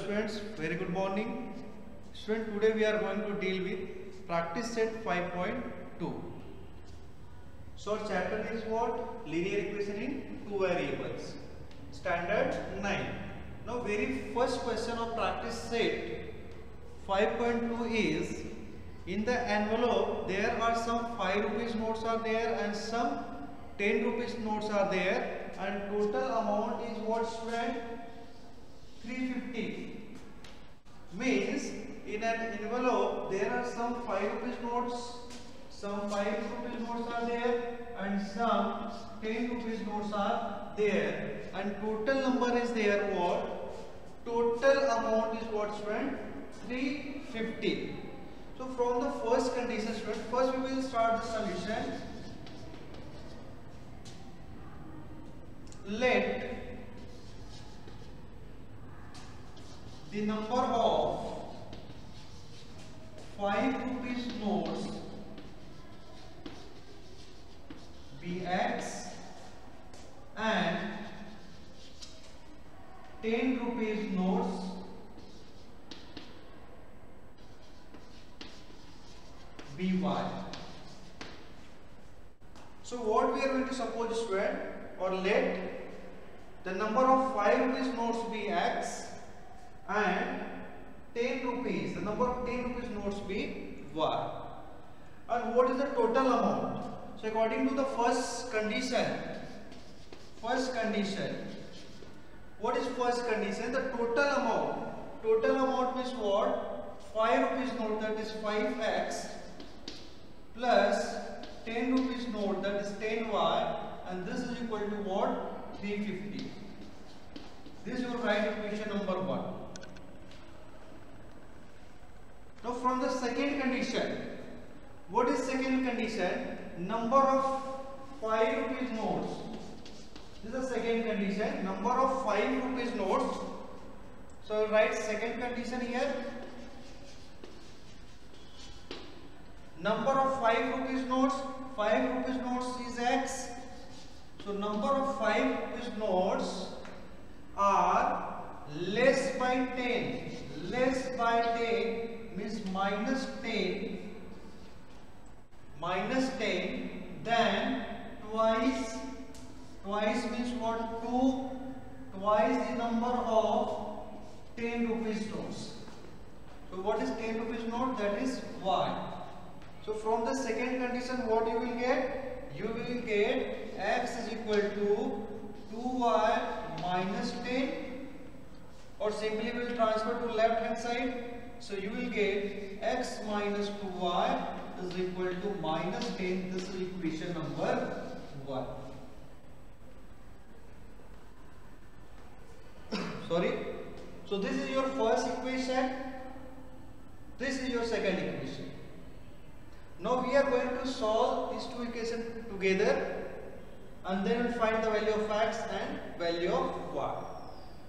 students, very good morning. Student, today we are going to deal with practice set 5.2. So our chapter is what? Linear equation in two variables. Standard 9. Now very first question of practice set 5.2 is, in the envelope there are some 5 rupees notes are there and some 10 rupees notes are there, and total amount is what, student? 350. Means in an envelope there are some 5 rupees notes, some 5 rupees notes are there and some 10 rupees notes are there, and total number is there what? Total amount is what, student? 350. So from the first condition, student, first we will start the solution. Let the number of 5 rupees notes be X and 10 rupees notes be Y. So what we are going to suppose, student, or let the number of 5 rupees notes be X and 10 rupees, the number of 10 rupees notes be Y. And what is the total amount? So according to the first condition, what is first condition? The total amount means what? 5 rupees note, that is 5X, plus 10 rupees note, that is 10Y, and this is equal to what? 350. This you will write equation number 1. Now from the second condition, what is second condition? Number of 5 rupees notes. This is the second condition, number of 5 rupees notes. So I will write second condition here. Number of 5 rupees notes is X. So number of 5 rupees notes are less by 10. Less by 10 means minus 10. Then twice means what? 2. Twice the number of 10 rupees notes. So what is 10 rupees note? That is Y. So from the second condition, what you will get? You will get X is equal to 2Y minus 10, or simply we will transfer to left hand side. So you will get X minus 2Y is equal to minus 10. This is equation number 1. Sorry. So this is your first equation. This is your second equation. Now we are going to solve these two equations together, and then we'll find the value of X and value of Y.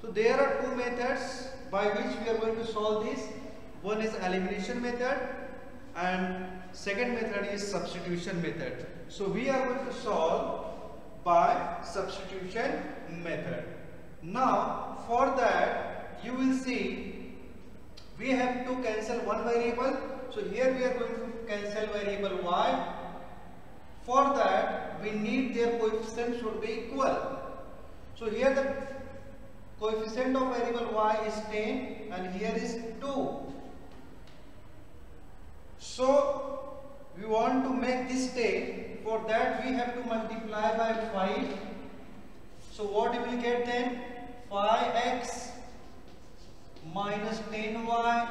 So there are two methods by which we are going to solve this. One is elimination method and second method is substitution method. So we are going to solve by substitution method. Now for that, you will see we have to cancel one variable. So here we are going to cancel variable Y. For that we need their coefficient should be equal. So here the coefficient of variable Y is 10 and here is 2. So we want to make this 10. For that we have to multiply by 5. So what you will get then? 5X minus 10Y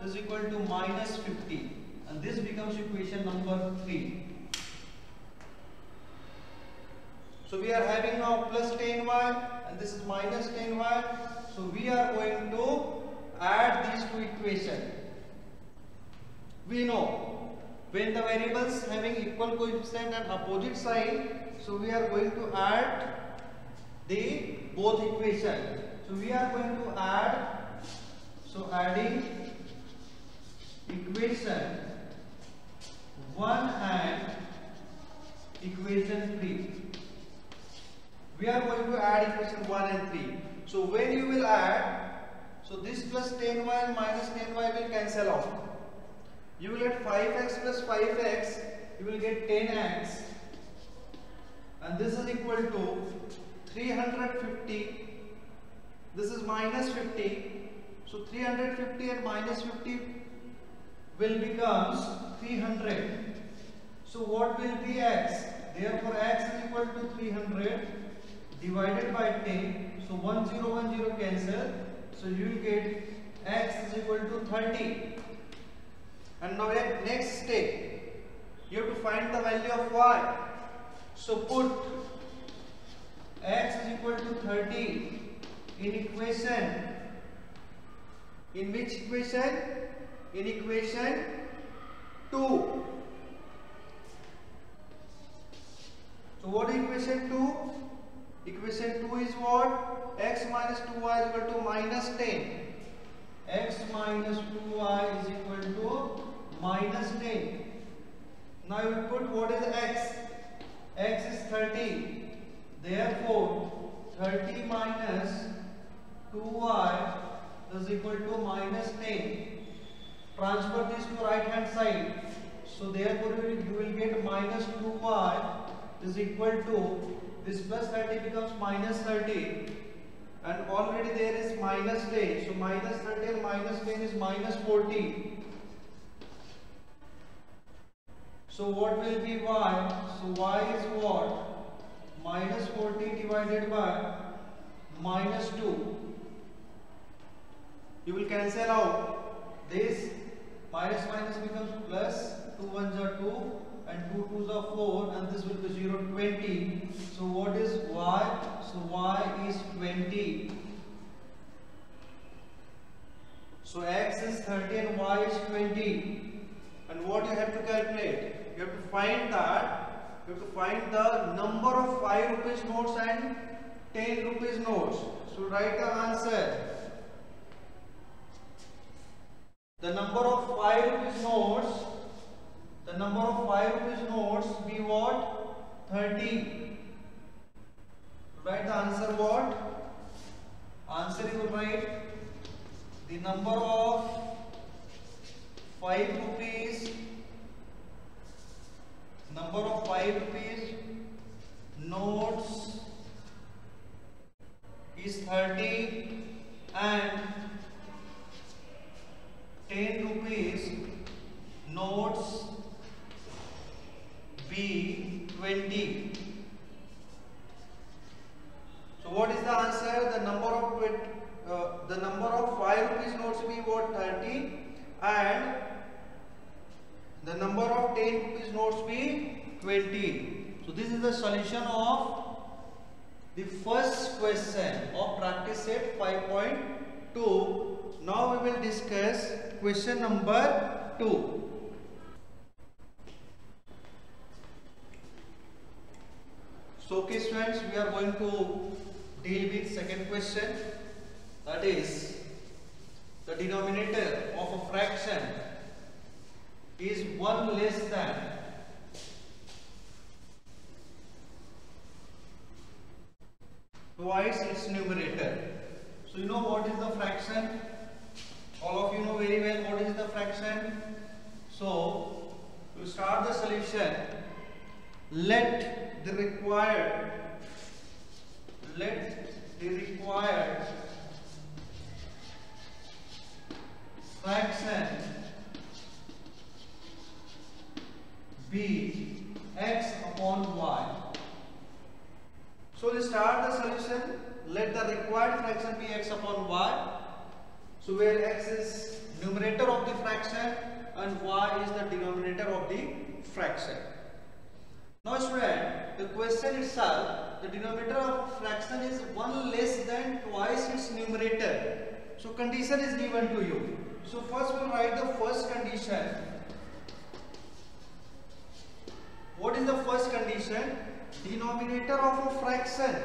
is equal to minus 50, and this becomes equation number 3. So we are having now plus 10Y and this is minus 10Y. So we are going to add these two equations. We know when the variables having equal coefficient and opposite sign, so we are going to add the both equations. So we are going to add, so adding equation 1 and equation 3. We are going to add equation 1 and 3. So when you will add, So this plus 10y and minus 10y will cancel out. You will get 5x plus 5x, you will get 10x, and this is equal to 350. This is minus 50. So 350 and minus 50 will becomes 300. So what will be x? Therefore x is equal to 300 divided by 10. So 1 0 1 0 cancel. So you will get x is equal to 30. And now next step, you have to find the value of y. So put x is equal to 30 in equation. In which equation? In equation 2. So what is equation 2? Equation 2 is what? X minus 2y is equal to minus 10. X minus 2y is equal to minus 10. Now you will put what is x? X is 30. Therefore 30 minus 2y is equal to minus 10. Transfer this to right hand side. So therefore you will get minus 2y is equal to this plus 30 becomes minus 30, and already there is minus 10. So minus 30 and minus 10 is minus 40. So what will be y? So y is what? Minus 40 divided by minus 2. You will cancel out this. Minus minus becomes plus. 2 1s are 2 and 2 2s are 4, and this will be 0 20. So what is y? So y is 20. So x is 30 and y is 20. And what you have to calculate? You have to find that. You have to find the number of 5 rupees notes and 10 rupees notes. So write the answer. The number of 5 rupees notes. The number of 5 rupees notes be what? 30. Write the answer what? Answer you will write the number of 5 rupees. Number of 5 rupees notes is 30 and 10 rupees notes be 20. So what is the answer? The number of 5 rupees notes be what? 30, and the number of 10 rupees notes be 20. So this is the solution of the first question of practice set 5.2. Now we will discuss question number 2. So okay students, we are going to deal with second question, that is the denominator of a fraction is 1 less than twice its numerator. So you know what is the fraction? All of you know very well what is the fraction. So to start the solution, let the required fraction be x upon y. So we start the solution. Let the required fraction be x upon y. So where x is numerator of the fraction and y is the denominator of the fraction. Now student, the question itself, the denominator of fraction is 1 less than twice its numerator. So condition is given to you. So first we'll write the first condition. What is the first condition? Denominator of a fraction.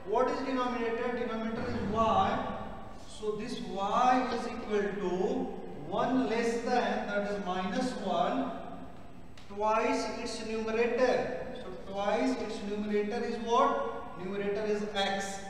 What is denominator? Denominator is y. So this y is equal to 1 less than, that is minus 1, twice its numerator. So twice its numerator is what? Numerator is x.